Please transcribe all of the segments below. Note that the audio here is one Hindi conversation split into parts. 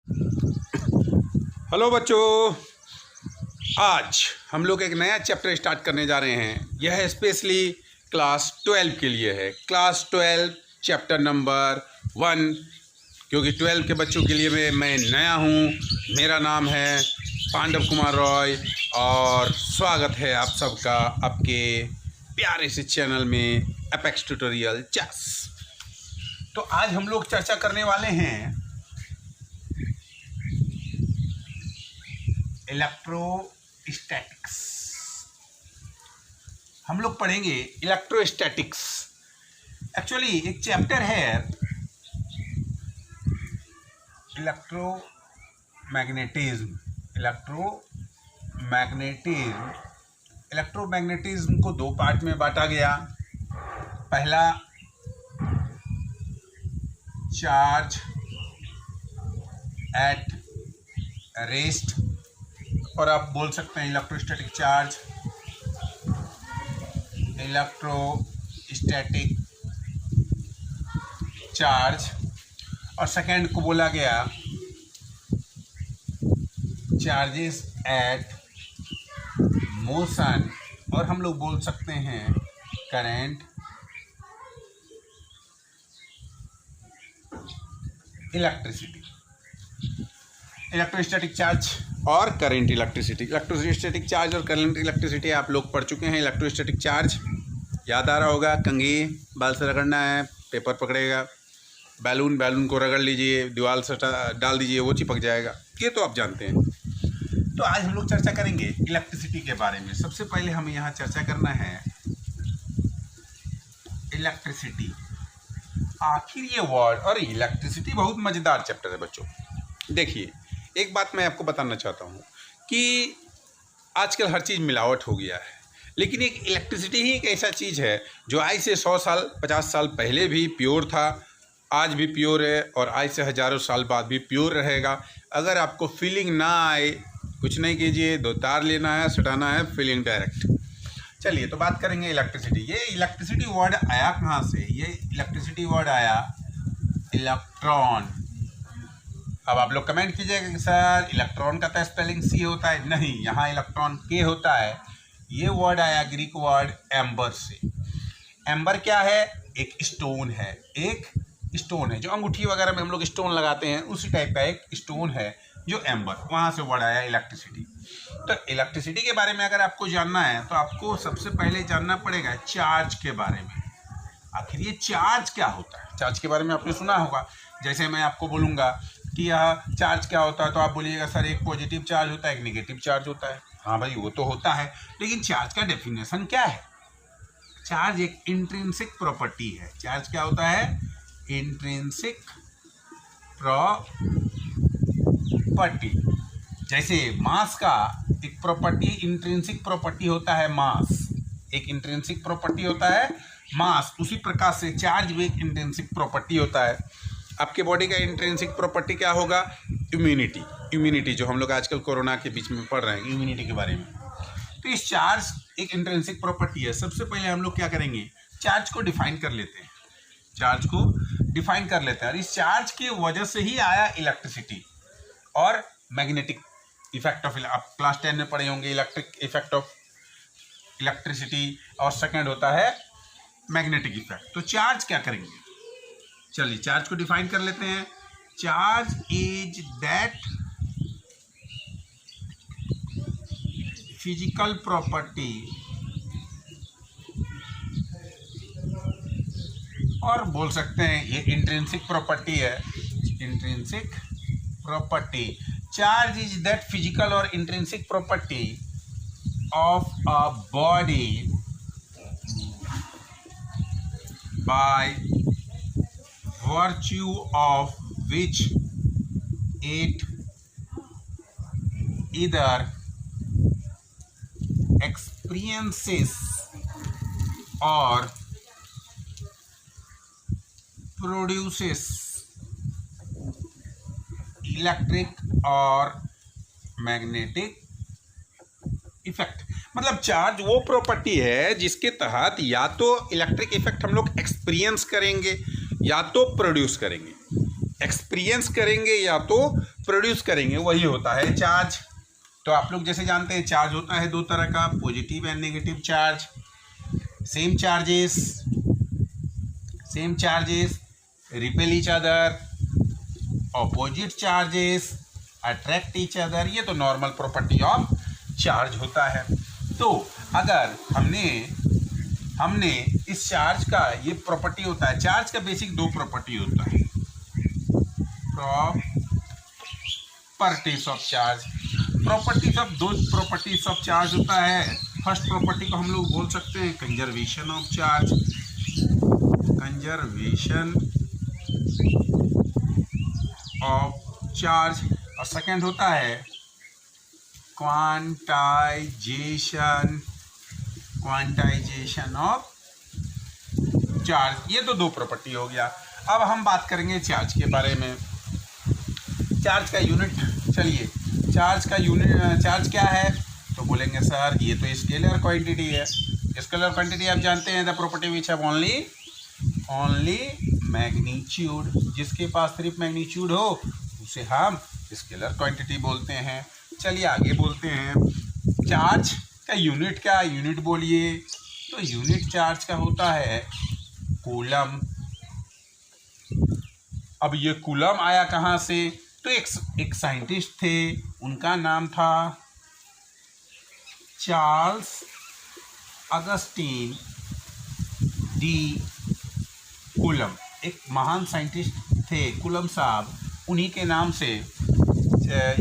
हेलो बच्चों, आज हम लोग एक नया चैप्टर स्टार्ट करने जा रहे हैं। यह है स्पेशली क्लास 12 के लिए है। क्लास 12 चैप्टर नंबर 1, क्योंकि 12 के बच्चों के लिए मैं नया हूँ। मेरा नाम है पांडव कुमार रॉय और स्वागत है आप सबका आपके प्यारे से चैनल में एपेक्स ट्यूटोरियल चेस। तो आज हम लोग चर्चा करने वाले हैं इलेक्ट्रोस्टैटिक्स। हम लोग पढ़ेंगे इलेक्ट्रोस्टैटिक्स। एक्चुअली एक चैप्टर है इलेक्ट्रोमैग्नेटिज्म को दो पार्ट में बांटा गया। पहला चार्ज एट रेस्ट, और आप बोल सकते हैं इलेक्ट्रोस्टैटिक चार्ज, इलेक्ट्रोस्टैटिक चार्ज। और सेकेंड को बोला गया चार्जेस एट मोशन, और हम लोग बोल सकते हैं करंट इलेक्ट्रिसिटी। इलेक्ट्रोस्टैटिक चार्ज और करंट इलेक्ट्रिसिटी। इलेक्ट्रोस्टैटिक चार्ज और करंट इलेक्ट्रिसिटी आप लोग पढ़ चुके हैं। इलेक्ट्रोस्टैटिक चार्ज याद आ रहा होगा, कंघी बाल से रगड़ना है, पेपर पकड़ेगा। बैलून को रगड़ लीजिए, दीवार से डाल दीजिए, वो चिपक जाएगा। ये तो आप जानते हैं। तो आज हम लोग चर्चा करेंगे इलेक्ट्रिसिटी के बारे में। सबसे पहले हमें यहाँ चर्चा करना है इलेक्ट्रिसिटी। आखिर ये वर्ड और इलेक्ट्रिसिटी बहुत मज़ेदार चैप्टर है बच्चों। देखिए, एक बात मैं आपको बताना चाहता हूँ कि आजकल हर चीज़ मिलावट हो गया है, लेकिन एक इलेक्ट्रिसिटी ही एक ऐसा चीज़ है जो आज से 100 साल 50 साल पहले भी प्योर था, आज भी प्योर है और आज से हज़ारों साल बाद भी प्योर रहेगा। अगर आपको फीलिंग ना आए, कुछ नहीं कीजिए, 2 तार लेना है, सटाना है, फीलिंग डायरेक्ट। चलिए, तो बात करेंगे इलेक्ट्रिसिटी। ये इलेक्ट्रिसिटी वर्ड आया कहाँ से? ये इलेक्ट्रिसिटी वर्ड आया इलेक्ट्रॉन। अब आप लोग कमेंट कीजिएगा कि सर इलेक्ट्रॉन का तो स्पेलिंग सी होता है। नहीं, यहाँ इलेक्ट्रॉन के होता है। ये वर्ड आया ग्रीक वर्ड एम्बर से। एम्बर क्या है? एक स्टोन है। एक स्टोन है जो अंगूठी वगैरह में हम लोग स्टोन लगाते हैं, उसी टाइप का एक स्टोन है जो एम्बर, वहाँ से वर्ड आया इलेक्ट्रिसिटी। तो इलेक्ट्रिसिटी के बारे में अगर आपको जानना है तो आपको सबसे पहले जानना पड़ेगा चार्ज के बारे में। आखिर ये चार्ज क्या होता है? चार्ज के बारे में आपने सुना होगा। जैसे मैं आपको बोलूँगा कि यह चार्ज क्या होता है, तो आप बोलिएगा सर एक पॉजिटिव चार्ज होता है, एक नेगेटिव चार्ज होता है। हाँ भाई, वो तो होता है, लेकिन चार्ज का डेफिनेशन क्या है? चार्ज एक इंट्रिंसिक प्रॉपर्टी है। चार्ज क्या होता है? Intrinsic property. जैसे मास का एक प्रॉपर्टी इंट्रिंसिक प्रॉपर्टी होता है, मास एक इंट्रिंसिक प्रॉपर्टी होता है मास। उसी प्रकार से चार्ज भी एक इंट्रिंसिक प्रॉपर्टी होता है। आपके बॉडी का इंट्रिंसिक प्रॉपर्टी क्या होगा? इम्यूनिटी जो हम लोग आजकल कोरोना के बीच में पढ़ रहे हैं, इम्यूनिटी के बारे में। तो इस चार्ज एक इंट्रिंसिक प्रॉपर्टी है। सबसे पहले हम लोग क्या करेंगे? चार्ज को डिफाइन कर लेते हैं। और इस चार्ज की वजह से ही आया इलेक्ट्रिसिटी और मैग्नेटिक इफेक्ट ऑफ। आप क्लास 10 में पढ़े होंगे इलेक्ट्रिक इफेक्ट ऑफ इलेक्ट्रिसिटी, और सेकंड होता है मैग्नेटिक इफेक्ट। तो चार्ज क्या करेंगे? चलिए, चार्ज को डिफाइन कर लेते हैं। Charge is that physical property, और बोल सकते हैं ये इंट्रिंसिक प्रॉपर्टी है। Intrinsic property, charge is that physical और intrinsic property of a body by virtue of which it either experiences or produces electric or magnetic effect. मतलब चार्ज वो प्रॉपर्टी है जिसके तहत या तो इलेक्ट्रिक इफेक्ट हम लोग एक्सपीरियंस करेंगे या तो प्रोड्यूस करेंगे। एक्सपीरियंस करेंगे या तो प्रोड्यूस करेंगे वही होता है चार्ज। तो आप लोग जैसे जानते हैं चार्ज होता है दो तरह का, positive and negative charge. Same charges repel each other, opposite charges attract each other. ये तो नॉर्मल प्रॉपर्टी ऑफ चार्ज होता है। तो अगर हमने इस चार्ज का ये प्रॉपर्टी होता है, चार्ज का बेसिक दो प्रॉपर्टी होता है, प्रॉपर्टीज ऑफ चार्ज। दो प्रॉपर्टीज ऑफ चार्ज होता है। फर्स्ट प्रॉपर्टी को हम लोग बोल सकते हैं कंजर्वेशन ऑफ चार्ज, और सेकंड होता है क्वांटाइजेशन ऑफ चार्ज। ये तो दो प्रॉपर्टी हो गया। अब हम बात करेंगे चार्ज के बारे में। चार्ज का यूनिट, चलिए चार्ज क्या है, तो बोलेंगे सर ये तो स्केलर क्वांटिटी है। स्केलर क्वांटिटी आप जानते हैं the property which have only magnitude. जिसके पास सिर्फ मैग्नीट्यूड हो उसे हम स्केलर क्वांटिटी बोलते हैं। चलिए आगे बोलते हैं चार्ज का यूनिट क्या, यूनिट बोलिए। तो यूनिट चार्ज का होता है कूलम। अब ये कूलम आया कहाँ से, तो एक साइंटिस्ट थे, उनका नाम था चार्ल्स अगस्टीन डी कूलम। एक महान साइंटिस्ट थे कूलम साहब, उन्हीं के नाम से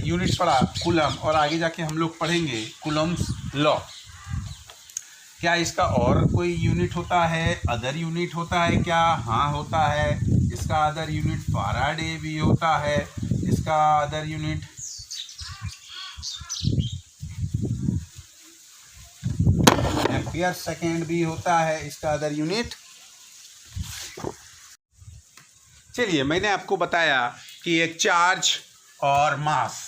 यूनिट पढ़ा कूलम, और आगे जाके हम लोग पढ़ेंगे कूलम्स लॉ। क्या इसका और कोई यूनिट होता है, अदर यूनिट होता है क्या? हाँ होता है। इसका अदर यूनिट फैराडे भी होता है। इसका अदर यूनिट एम्पियर सेकेंड भी होता है। इसका अदर यूनिट, चलिए मैंने आपको बताया कि एक चार्ज और मास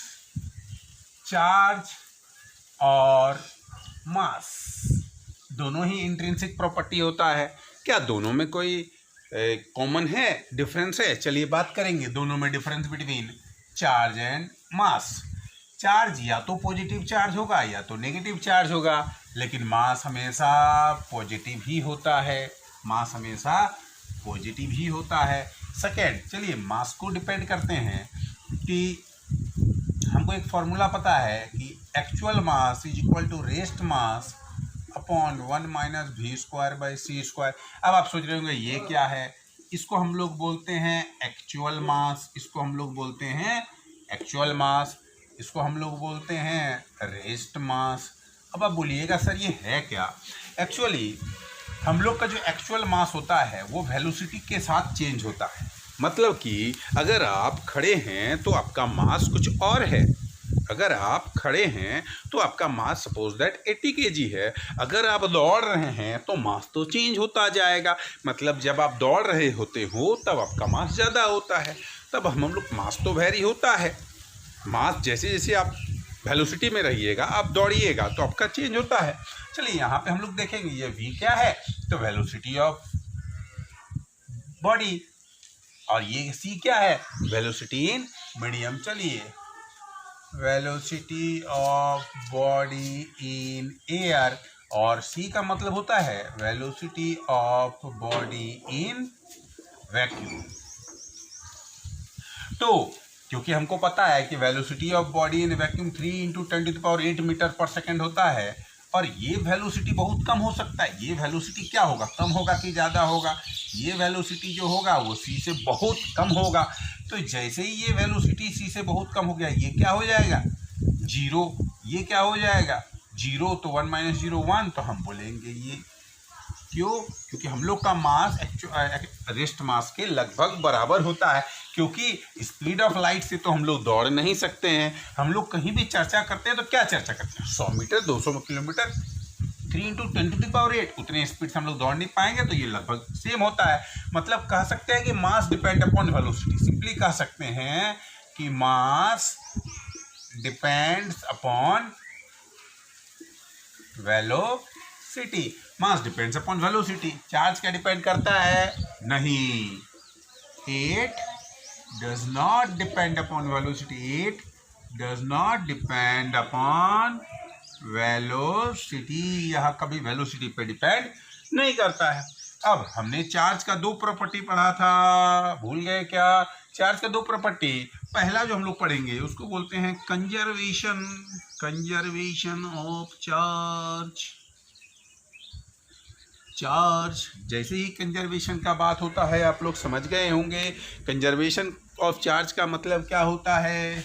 दोनों ही इंट्रिंसिक प्रॉपर्टी होता है। क्या दोनों में कोई कॉमन है, डिफरेंस है? चलिए बात करेंगे दोनों में difference between charge and mass. Charge या तो पॉजिटिव चार्ज होगा या तो नेगेटिव चार्ज होगा, लेकिन मास हमेशा पॉजिटिव ही होता है। सेकेंड, चलिए मास को डिपेंड करते हैं कि हमको एक फॉर्मूला पता है कि actual mass is equal to rest mass upon 1 minus v²/c²। अब आप सोच रहे होंगे ये क्या है, इसको हम लोग बोलते हैं एक्चुअल मास, इसको हम लोग बोलते हैं रेस्ट मास। अब आप बोलिएगा सर ये है क्या? एक्चुअली हम लोग का जो एक्चुअल मास होता है वो वेलोसिटी के साथ चेंज होता है। मतलब कि अगर आप खड़े हैं तो आपका मास कुछ और है, अगर आप खड़े हैं तो आपका मास सपोज दैट 80 kg है। अगर आप दौड़ रहे हैं तो मास तो चेंज होता जाएगा। मतलब जब आप दौड़ रहे होते हो तब आपका मास ज़्यादा होता है, तब हम लोग मास तो वेरी होता है। मास जैसे जैसे आप वेलोसिटी में रहिएगा, आप दौड़िएगा तो आपका चेंज होता है। चलिए यहाँ पे हम लोग देखेंगे ये v क्या है, तो वेलोसिटी ऑफ बॉडी, और ये c क्या है, वेलोसिटी इन मीडियम। चलिए velocity of body in air, और c का मतलब होता है velocity of body in vacuum. तो क्योंकि हमको पता है कि velocity of body in vacuum 3 × 10⁸ metre per second होता है, और ये वेलोसिटी बहुत कम हो सकता है। ये वेलोसिटी क्या होगा, कम होगा कि ज़्यादा होगा? ये वेलोसिटी जो होगा वो c से बहुत कम होगा। तो जैसे ही ये वेलोसिटी c से बहुत कम हो गया, ये क्या हो जाएगा, जीरो। ये क्या हो जाएगा, जीरो। तो 1 - 0 1, तो हम बोलेंगे ये क्यों, क्योंकि हम लोग का मास रेस्ट मास के लगभग बराबर होता है। क्योंकि स्पीड ऑफ लाइट से तो हम लोग दौड़ नहीं सकते हैं। हम लोग कहीं भी चर्चा करते हैं तो क्या चर्चा करते हैं, 100 मीटर 200 किलोमीटर 3 × 10⁸, उतने स्पीड से हम लोग दौड़ नहीं पाएंगे। तो ये लगभग सेम होता है। मतलब कह सकते हैं कि मास डिपेंड अपॉन वेलोसिटी। सिंपली कह सकते हैं कि मास डिपेंड्स अपॉन वेलोसिटी। मास डिपेंड्स अपॉन वेलोसिटी। चार्ज क्या डिपेंड करता है? नहीं। 8 does not depend upon velocity. It does not depend upon velocity. यह कभी वेलोसिटी पे डिपेंड नहीं करता है। अब हमने चार्ज का दो प्रॉपर्टी पढ़ा था, भूल गए क्या? चार्ज का दो प्रॉपर्टी, पहला जो हम लोग पढ़ेंगे उसको बोलते हैं कंजर्वेशन ऑफ चार्ज। चार्ज, जैसे ही कंजर्वेशन का बात होता है आप लोग समझ गए होंगे कंजर्वेशन ऑफ चार्ज का मतलब क्या होता है।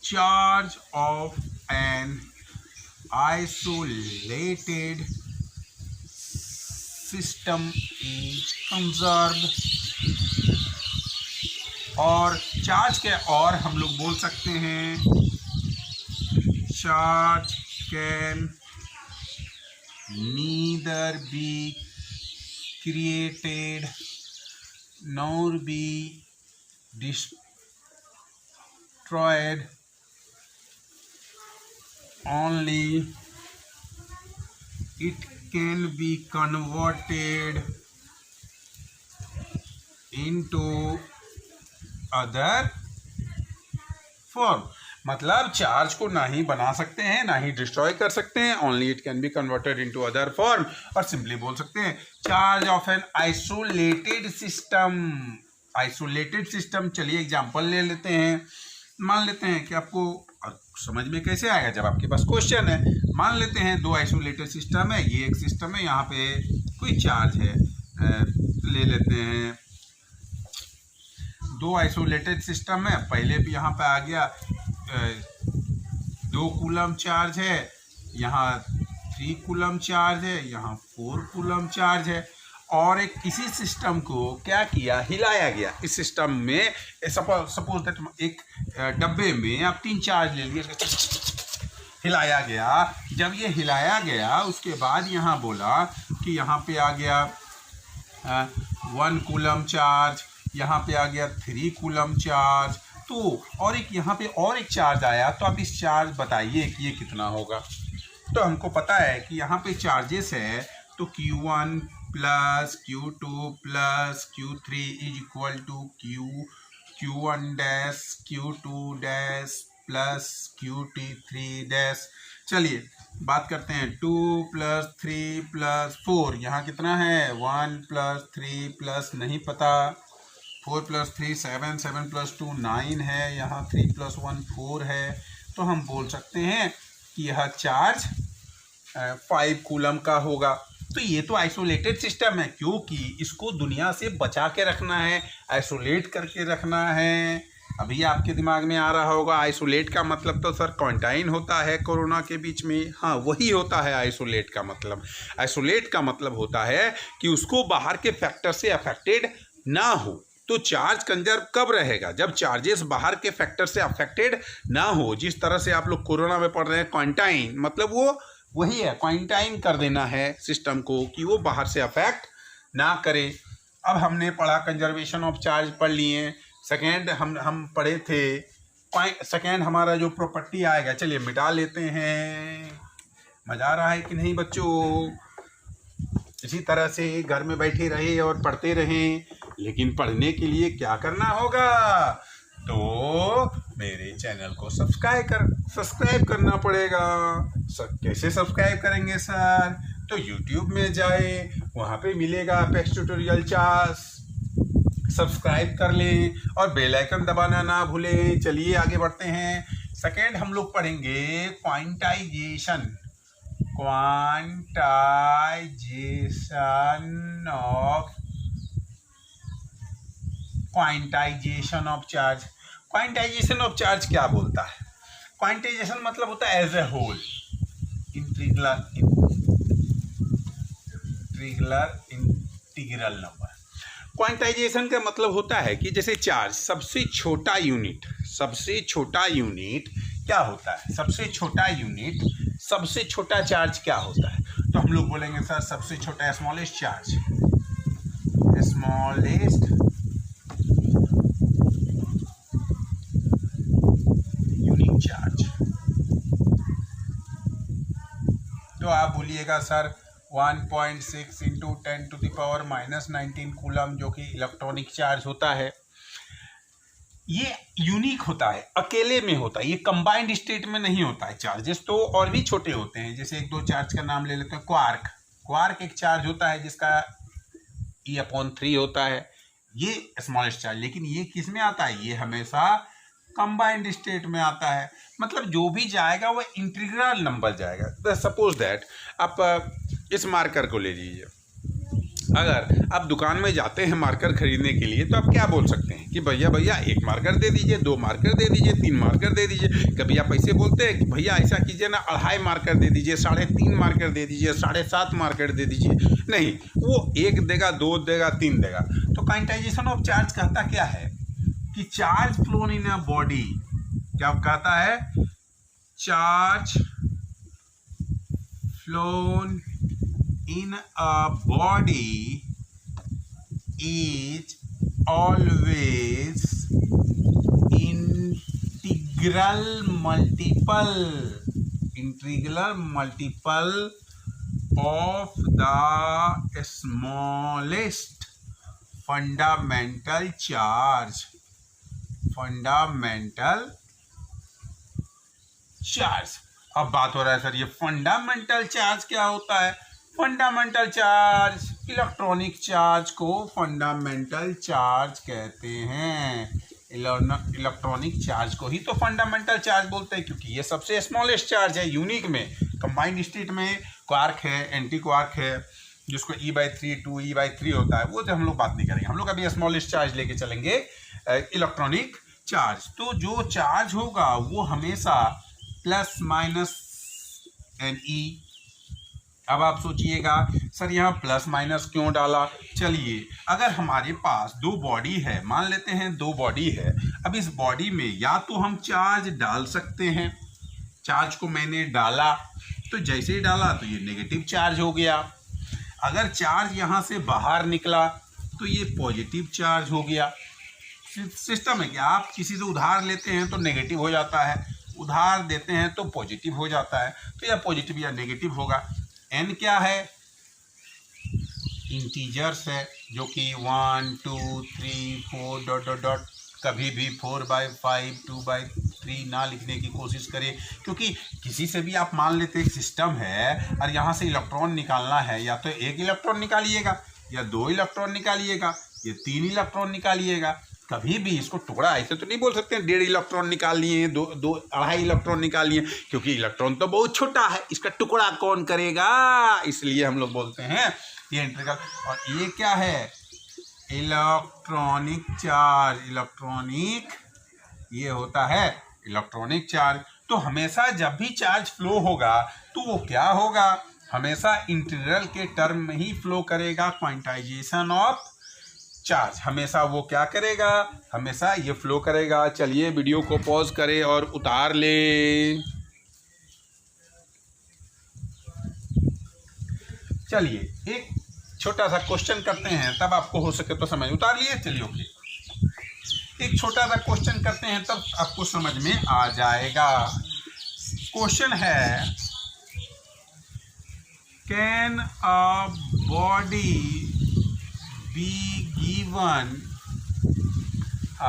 Charge of an isolated system is conserved. और चार्ज के और हम लोग बोल सकते हैं charge can neither be created nor be destroyed, only it can be converted into other form। मतलब चार्ज को ना ही बना सकते हैं ना ही डिस्ट्रॉय कर सकते हैं, only it can be converted into other form. और सिंपली बोल सकते हैं charge of an isolated system. Isolated system, चलिए एग्जांपल ले लेते हैं। मान लेते हैं कि आपको समझ में कैसे आएगा जब आपके पास क्वेश्चन है। मान लेते हैं दो आइसोलेटेड सिस्टम है, ये एक सिस्टम है, यहाँ पे कोई चार्ज है, ले लेते हैं दो आइसोलेटेड सिस्टम है। पहले भी यहाँ पे आ गया 2 कूलम चार्ज है, यहाँ 3 कूलम चार्ज है, यहाँ 4 कूलम चार्ज है। और एक इसी सिस्टम को क्या किया, हिलाया गया। इस सिस्टम में सपोज दैट एक डब्बे में आप 3 चार्ज ले लिए, हिलाया गया। जब ये हिलाया गया उसके बाद यहाँ बोला कि यहाँ पे आ गया 1 कूलम चार्ज, यहाँ पे आ गया 3 कूलम चार्ज, तो और एक यहाँ पे और एक चार्ज आया। तो आप इस चार्ज बताइए कि ये कितना होगा। तो हमको पता है कि यहाँ पे चार्जेस है, तो Q1 plus Q2 plus Q3 is equal to Q1 dash Q2 dash plus QT3 dash. चलिए बात करते हैं 2 प्लस 3 प्लस 4, यहाँ कितना है 1 प्लस 3 प्लस नहीं पता, 4 प्लस 3 7, 7 प्लस 2 9 है, यहाँ 3 प्लस 1 4 है। तो हम बोल सकते हैं कि यह चार्ज 5 कूलम का होगा। तो ये तो आइसोलेटेड सिस्टम है, क्योंकि इसको दुनिया से बचा के रखना है, आइसोलेट करके रखना है। अभी आपके दिमाग में आ रहा होगा आइसोलेट का मतलब तो सर क्वारंटाइन होता है कोरोना के बीच में। हाँ, वही होता है आइसोलेट का मतलब। आइसोलेट का मतलब होता है कि उसको बाहर के फैक्टर से अफेक्टेड ना हो। तो चार्ज कंजर्व कब रहेगा, जब चार्जेस बाहर के फैक्टर से अफेक्टेड ना हो। जिस तरह से आप लोग कोरोना में पढ़ रहे हैं क्वारंटाइन, मतलब वो वही है, क्वारंटाइन कर देना है सिस्टम को कि वो बाहर से अफेक्ट ना करे। अब हमने पढ़ा कंजर्वेशन ऑफ चार्ज पढ़ लिए। सेकेंड हम पढ़े थे, सेकेंड हमारा जो प्रॉपर्टी आएगा, चलिए मिटा लेते हैं। मज़ा आ रहा है कि नहीं बच्चों? इसी तरह से घर में बैठे रहे और पढ़ते रहें, लेकिन पढ़ने के लिए क्या करना होगा, तो मेरे चैनल को सब्सक्राइब करना पड़ेगा। कैसे सब्सक्राइब करेंगे सर? तो YouTube में जाए, वहाँ पे मिलेगा अपेक्स ट्यूटोरियल चार्ज, सब्सक्राइब कर लें और बेल आइकन दबाना ना भूलें। चलिए आगे बढ़ते हैं। सेकेंड हम लोग पढ़ेंगे quantization of charge. Quantization of charge क्या बोलता है? क्वांटाइजेशन मतलब होता है as a whole, integral number. Quantization का मतलब होता है कि जैसे चार्ज सबसे छोटा यूनिट क्या होता है, सबसे छोटा चार्ज क्या होता है? तो हम लोग बोलेंगे सर सबसे छोटा smallest charge, smallest unit charge. तो आप बोलिएगा सर 1.6 इंटू 10⁻⁻19 कूलम जो कि इलेक्ट्रॉनिक चार्ज होता है। ये यूनिक होता है, अकेले में होता है, ये कंबाइंड स्टेट में नहीं होता है। चार्जेस तो और भी छोटे होते हैं, जैसे एक दो चार्ज का नाम ले लेते हैं। क्वार्क एक चार्ज होता है जिसका E/3 होता है, ये स्मॉलेस्ट चार्ज। लेकिन ये किस में आता है? ये हमेशा कंबाइंड स्टेट में आता है। मतलब जो भी जाएगा वो इंटीग्रल नंबर जाएगा। सपोज दैट आप इस मार्कर को ले लीजिए। अगर आप दुकान में जाते हैं मार्कर खरीदने के लिए तो आप क्या बोल सकते हैं कि भैया एक मार्कर दे दीजिए, 2 मार्कर दे दीजिए, 3 मार्कर दे दीजिए। कभी आप ऐसे बोलते हैं कि भैया ऐसा कीजिए ना, 2.5 मार्कर दे दीजिए, 3.5 मार्कर दे दीजिए, 7.5 मार्कर दे दीजिए। नहीं, वो 1 देगा, 2 देगा, 3 देगा। तो क्वांटाइजेशन ऑफ चार्ज कहता क्या है कि charge flown in a body, क्या कहता है? Charge phloem in a body is always integral multiple of the smallest fundamental charge। अब बात हो रहा है सर ये फंडामेंटल चार्ज क्या होता है? फंडामेंटल चार्ज, इलेक्ट्रॉनिक चार्ज को फंडामेंटल चार्ज कहते हैं। इलेक्ट्रॉनिक चार्ज को ही तो फंडामेंटल चार्ज बोलते हैं, क्योंकि ये सबसे स्मॉलेस्ट चार्ज है। यूनिक में, कंबाइंड स्टेट में क्वार्क है, एंटी क्वार्क है, जिसको E/3 2E/3 होता है। वो तो हम लोग बात नहीं करेंगे। हम लोग अभी स्मॉलेस्ट चार्ज लेके चलेंगे, इलेक्ट्रॉनिक चार्ज। तो जो चार्ज होगा वो हमेशा प्लस माइनस Ne। अब आप सोचिएगा सर यहाँ प्लस माइनस क्यों डाला? चलिए, अगर हमारे पास 2 बॉडी है, मान लेते हैं 2 बॉडी है। अब इस बॉडी में या तो हम चार्ज डाल सकते हैं, चार्ज को मैंने डाला तो जैसे ही डाला तो ये नेगेटिव चार्ज हो गया। अगर चार्ज यहाँ से बाहर निकला तो ये पॉजिटिव चार्ज हो गया। सिस्टम है कि आप किसी से उधार लेते हैं तो नेगेटिव हो जाता है, उधार देते हैं तो पॉजिटिव हो जाता है। तो या पॉजिटिव या नेगेटिव होगा। n क्या है? इंटीजर्स है, जो कि 1 2 3 4 डॉट डॉट डॉट। कभी भी 4/5 2/3 ना लिखने की कोशिश करें, क्योंकि किसी से भी आप मान लेते एक सिस्टम है और यहाँ से इलेक्ट्रॉन निकालना है, या तो 1 इलेक्ट्रॉन निकालिएगा, या 2 इलेक्ट्रॉन निकालिएगा, या 3 इलेक्ट्रॉन निकालिएगा। कभी भी इसको टुकड़ा ऐसे तो नहीं बोल सकते हैं 1.5 इलेक्ट्रॉन निकाल लिए, 2.5 इलेक्ट्रॉन निकाल लिए, क्योंकि इलेक्ट्रॉन तो बहुत छोटा है, इसका टुकड़ा कौन करेगा? इसलिए हम लोग बोलते हैं ये इंटीग्रल। और ये क्या है? Electronic charge. इलेक्ट्रॉनिक, ये होता है इलेक्ट्रॉनिक चार्ज। तो हमेशा जब भी चार्ज फ्लो होगा तो वो क्या होगा? हमेशा इंटीग्रल के टर्म में ही फ्लो करेगा। क्वांटाइजेशन ऑफ चार्ज हमेशा वो क्या करेगा? हमेशा ये फ्लो करेगा। चलिए वीडियो को पॉज करें और उतार ले। चलिए एक छोटा सा क्वेश्चन करते हैं, तब आपको हो सके तो समझ। उतार लिए? चलिए ओके। एक छोटा सा क्वेश्चन करते हैं तब आपको समझ में आ जाएगा। क्वेश्चन है, can a body be given a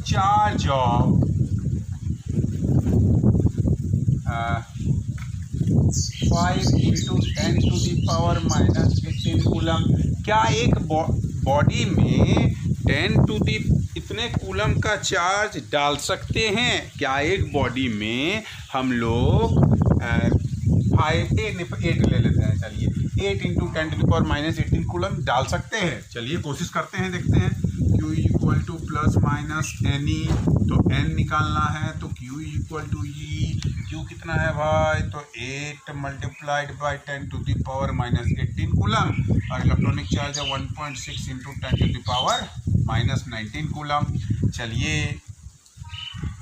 charge of 5 into 10⁻⁻18 coulomb. क्या एक बॉडी में 10 इतने कूलम का चार्ज डाल सकते हैं? क्या एक बॉडी में हम लोग 8 ले लेते हैं, चलिए 8 इंटू 10⁻⁻18 कूलम डाल सकते हैं? चलिए कोशिश करते हैं, देखते हैं। Q equal to plus minus NE, तो N निकालना है तो Q equal to E। Q कितना है भाई? तो 8 मल्टीप्लाइड बाई 10⁻⁻18 कूलम, और इलेक्ट्रॉनिक चार्ज है 1.6 इंटू 10⁻⁻19 कूलम। चलिए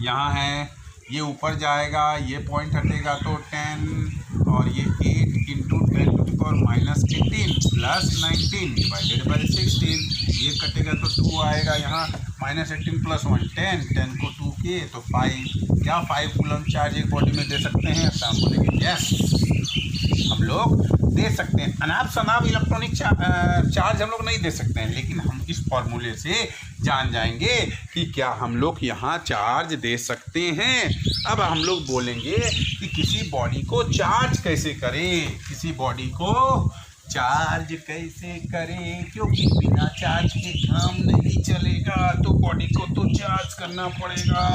यहाँ है, ये ऊपर जाएगा, ये पॉइंट हटेगा तो 10, और ये 8 इंटू 10⁻⁻18 प्लस 19 डिवाइडेड बाई 16, ये कटेगा तो 2 आएगा यहाँ, -18 प्लस 1 10 को 2 किए तो 5। क्या 5 कूलम चार्ज एक बॉडी में दे सकते हैं? शाम को देखेंगे। यस, हम लोग दे सकते हैं। अनाप शनाप इलेक्ट्रॉनिक चार्ज हम लोग नहीं दे सकते हैं, लेकिन हम इस फॉर्मूले से जान जाएंगे कि क्या हम लोग यहाँ चार्ज दे सकते हैं। अब हम लोग बोलेंगे कि किसी बॉडी को चार्ज कैसे करें, किसी बॉडी को चार्ज कैसे करें, क्योंकि बिना चार्ज के काम नहीं चलेगा, तो बॉडी को तो चार्ज करना पड़ेगा।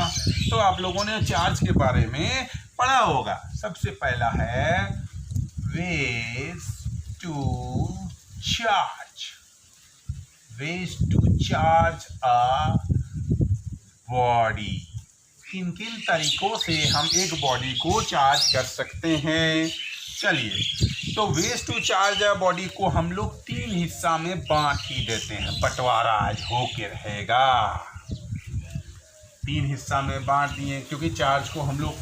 तो आप लोगों ने चार्ज के बारे में पढ़ा होगा। सबसे पहला है ways to charge, ways to charge a body. किन किन तरीकों से हम एक बॉडी को चार्ज कर सकते हैं। चलिए, तो ways to charge a body को हम लोग 3 हिस्सा में बांट ही देते हैं, बंटवारा आज होके रहेगा। 3 हिस्सा में बांट दिए, क्योंकि चार्ज को हम लोग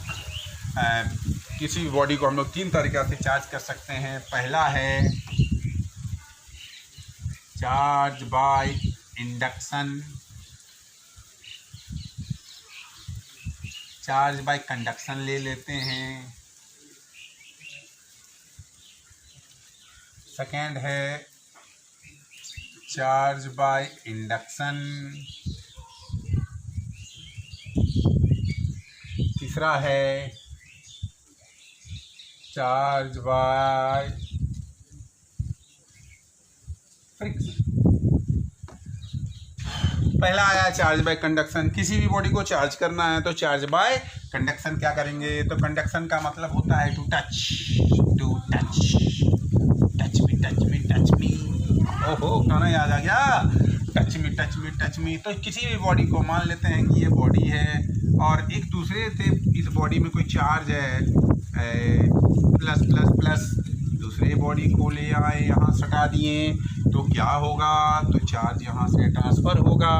किसी भी बॉडी को हम लोग 3 तरीक़ा से चार्ज कर सकते हैं। पहला है charge by induction, charge by conduction ले लेते हैं। सेकेंड है चार्ज बाय इंडक्शन। तीसरा है चार्ज बाय फ्रिक्शन। पहला आया चार्ज बाय कंडक्शन। किसी भी बॉडी को चार्ज करना है तो चार्ज बाय कंडक्शन क्या करेंगे, तो कंडक्शन का मतलब होता है to touch, to touch, touch me touch me touch me. ओहो, गाना याद आ गया, touch me touch me touch me. तो किसी भी बॉडी को मान लेते हैं कि ये बॉडी है और एक दूसरे से इस बॉडी में कोई चार्ज है प्लस प्लस प्लस, दूसरे बॉडी को ले आए यहाँ सटा दिए तो क्या होगा, तो चार्ज यहाँ से ट्रांसफ़र होगा।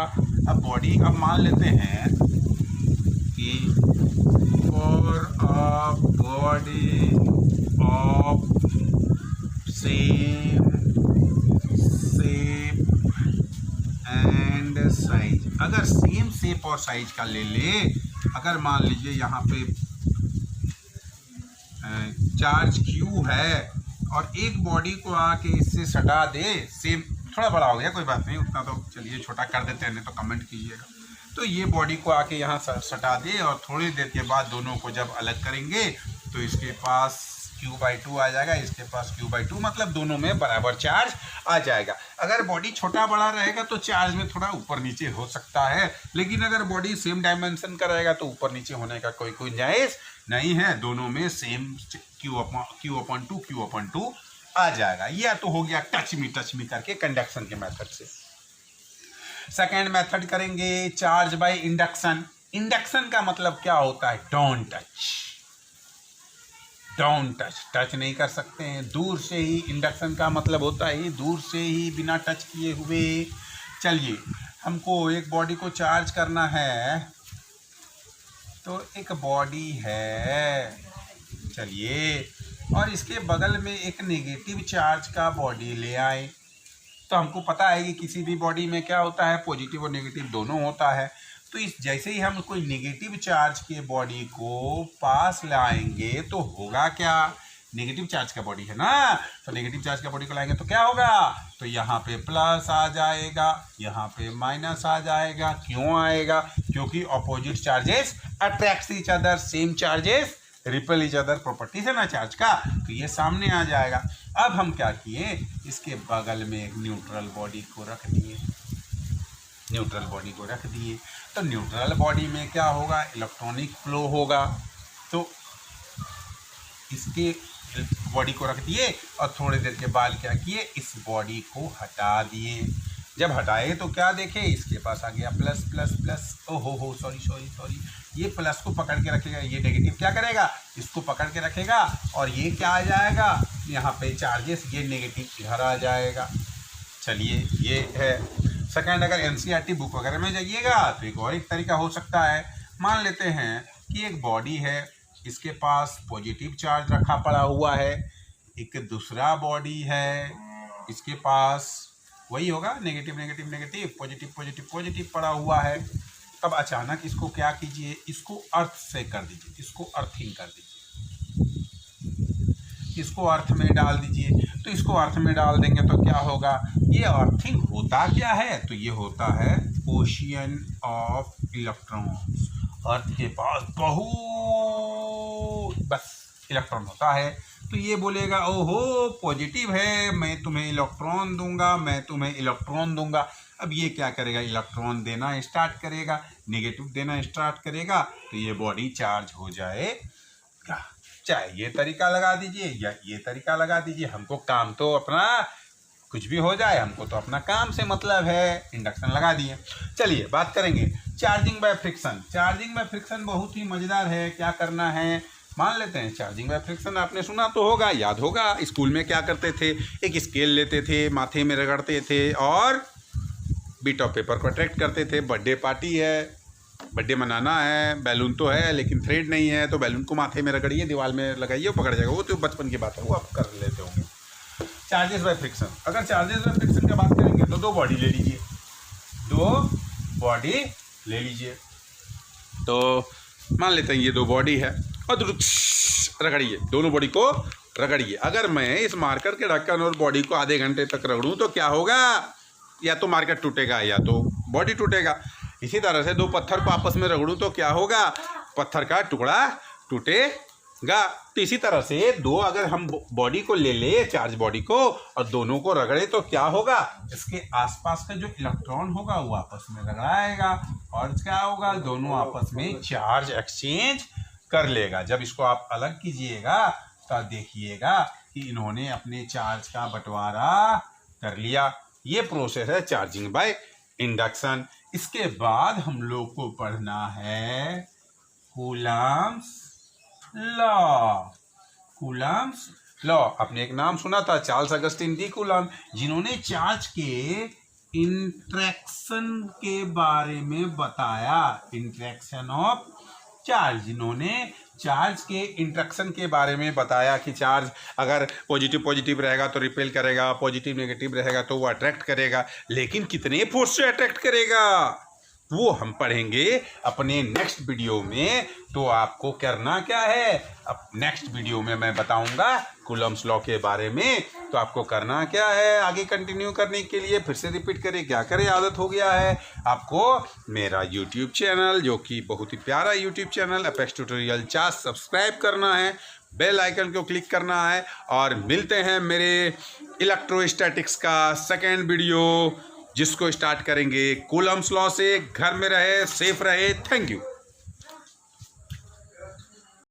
अब बॉडी, अब मान लेते हैं कि for a body of same shape and size, अगर सेम शेप और साइज का ले ले, अगर मान लीजिए यहाँ पे चार्ज Q है और एक बॉडी को आके इससे सटा दे, सेम, थोड़ा बड़ा हो गया कोई बात नहीं, उतना तो चलिए छोटा कर देते हैं, नहीं तो कमेंट कीजिएगा। तो ये बॉडी को आके यहाँ सटा दे और थोड़ी देर के बाद दोनों को जब अलग करेंगे तो इसके पास Q/2 आ जाएगा, इसके पास Q/2, मतलब दोनों में बराबर चार्ज आ जाएगा। अगर बॉडी छोटा बड़ा रहेगा तो चार्ज में थोड़ा ऊपर नीचे हो सकता है, लेकिन अगर बॉडी सेम डायमेंशन का रहेगा तो ऊपर नीचे होने का कोई गुंजाइश नहीं है, दोनों में सेम Q/2 आ जाएगा। यह तो हो गया टच मी करके कंडक्शन के मेथड से। सेकेंड मेथड करेंगे चार्ज बाय इंडक्शन। इंडक्शन का मतलब क्या होता है, don't touch, don't touch, touch नहीं कर सकते हैं, दूर से ही। इंडक्शन का मतलब होता है दूर से ही, बिना टच किए हुए। चलिए, हमको एक बॉडी को चार्ज करना है, तो एक बॉडी है, चलिए, और इसके बगल में एक नेगेटिव चार्ज का बॉडी ले आए। तो हमको पता है कि किसी भी बॉडी में क्या होता है, पॉजिटिव और नेगेटिव दोनों होता है। तो इस जैसे ही हम कोई नेगेटिव चार्ज के बॉडी को पास लाएंगे तो होगा क्या, नेगेटिव चार्ज का बॉडी है ना, तो नेगेटिव चार्ज का बॉडी को लाएंगे तो क्या होगा, तो यहाँ पे प्लस आ जाएगा, यहाँ पे माइनस आ जाएगा। क्यों आएगा, क्योंकि opposite charges attract each other, same charges repel each other, properties है ना चार्ज का, तो ये सामने आ जाएगा। अब हम क्या किए, इसके बगल में एक न्यूट्रल बॉडी को रख दिए, न्यूट्रल बॉडी को रख दिए। तो न्यूट्रल बॉडी में क्या होगा, इलेक्ट्रॉनिक फ्लो होगा। तो इसके बॉडी को रख दिए और थोड़ी देर के बाद क्या किए, इस बॉडी को हटा दिए। जब हटाए तो क्या देखे, इसके पास आ गया प्लस प्लस प्लस, ओहो सॉरी, ये प्लस को पकड़ के रखेगा, ये नेगेटिव क्या करेगा, इसको पकड़ के रखेगा, और ये क्या आ जाएगा, यहाँ पे चार्जेस, ये नेगेटिव इधर आ जाएगा। चलिए, ये है सेकंड। अगर NCERT बुक वगैरह में जाइएगा तो एक और एक तरीका हो सकता है। मान लेते हैं कि एक बॉडी है, इसके पास पॉजिटिव चार्ज रखा पड़ा हुआ है, एक दूसरा बॉडी है, इसके पास वही होगा negative negative negative, positive positive positive पड़ा हुआ है। तब अचानक इसको क्या कीजिए, इसको अर्थ से कर दीजिए, इसको अर्थिंग कर दीजिए, इसको अर्थ में डाल दीजिए। तो इसको अर्थ में डाल देंगे तो क्या होगा, ये अर्थिंग होता क्या है, तो ये होता है ओशियन ऑफ इलेक्ट्रॉन्स। अर्थ के पास बहुत बस इलेक्ट्रॉन होता है, तो ये बोलेगा ओहो पॉजिटिव है, मैं तुम्हें इलेक्ट्रॉन दूंगा, मैं तुम्हें इलेक्ट्रॉन दूंगा। अब ये क्या करेगा, इलेक्ट्रॉन देना स्टार्ट करेगा, नेगेटिव देना स्टार्ट करेगा, तो ये बॉडी चार्ज हो जाएगा। चाहे ये तरीका लगा दीजिए या ये तरीका लगा दीजिए, हमको काम तो अपना कुछ भी हो जाए, हमको तो अपना काम से मतलब है। इंडक्शन लगा दिए। चलिए बात करेंगे charging by friction. Charging by friction बहुत ही मज़ेदार है। क्या करना है, मान लेते हैं चार्जिंग बाय फ्रिक्शन आपने सुना तो होगा, याद होगा। स्कूल में क्या करते थे, एक स्केल लेते थे, माथे में रगड़ते थे और बीट ऑफ पेपर को अट्रैक्ट करते थे। बर्थडे पार्टी है, बर्थडे मनाना है, बैलून तो है लेकिन थ्रेड नहीं है, तो बैलून को माथे में रगड़िए, दीवार में लगाइए, पकड़ जाएगा। वो तो बचपन की बात है, वो आप कर लेते होंगे। चार्जेस बाय फ्रिक्शन, अगर चार्जेस बाय फ्रिक्शन की बात करेंगे तो दो बॉडी ले लीजिए, दो बॉडी ले लीजिए। तो मान लेते हैं ये दो बॉडी है और रगड़िए, दोनों बॉडी को रगड़िए। अगर मैं इस मार्कर के ढक्कन और बॉडी को आधे घंटे तक रगड़ूं तो क्या होगा, या तो मार्कर टूटेगा या तो बॉडी टूटेगा। इसी तरह से दो पत्थर को आपस में रगड़ूं तो क्या होगा, पत्थर का टुकड़ा टूटेगा। तो इसी तरह से दो अगर हम बॉडी को ले ले, चार्ज बॉडी को, और दोनों को रगड़े तो क्या होगा, इसके आसपास का जो इलेक्ट्रॉन होगा वो आपस में रगड़ाएगा और क्या होगा, दोनों आपस में चार्ज एक्सचेंज कर लेगा। जब इसको आप अलग कीजिएगा तो देखिएगा कि इन्होंने अपने चार्ज का बंटवारा कर लिया। ये प्रोसेस है चार्जिंग बाय इंडक्शन। इसके बाद हम लोग को पढ़ना है कूलम्ब्स लॉ। कूलम्ब्स लॉ, आपने एक नाम सुना था, चार्ल्स अगस्टिन डी कूलम्ब, जिन्होंने चार्ज के इंटरेक्शन के बारे में बताया। इंटरेक्शन ऑफ चार्ज, जिन्होंने चार्ज के इंटरेक्शन के बारे में बताया कि चार्ज अगर पॉजिटिव पॉजिटिव रहेगा तो रिपेल करेगा, पॉजिटिव नेगेटिव रहेगा तो वो अट्रैक्ट करेगा, लेकिन कितने फोर्स से अट्रैक्ट करेगा वो हम पढ़ेंगे अपने नेक्स्ट वीडियो में। तो आपको करना क्या है, अब नेक्स्ट वीडियो में मैं बताऊंगा कूलम्ब्स लॉ के बारे में। तो आपको करना क्या है, आगे कंटिन्यू करने के लिए फिर से रिपीट करें, क्या करें, आदत हो गया है आपको। मेरा यूट्यूब चैनल, जो कि बहुत ही प्यारा YouTube channel apex tutorial charge, subscribe करना है, बेल आइकन को क्लिक करना है। और मिलते हैं मेरे इलेक्ट्रोस्टैटिक्स का सेकेंड वीडियो, जिसको स्टार्ट करेंगे कूलम्ब्स लॉ से। घर में रहे, सेफ रहे। Thank you.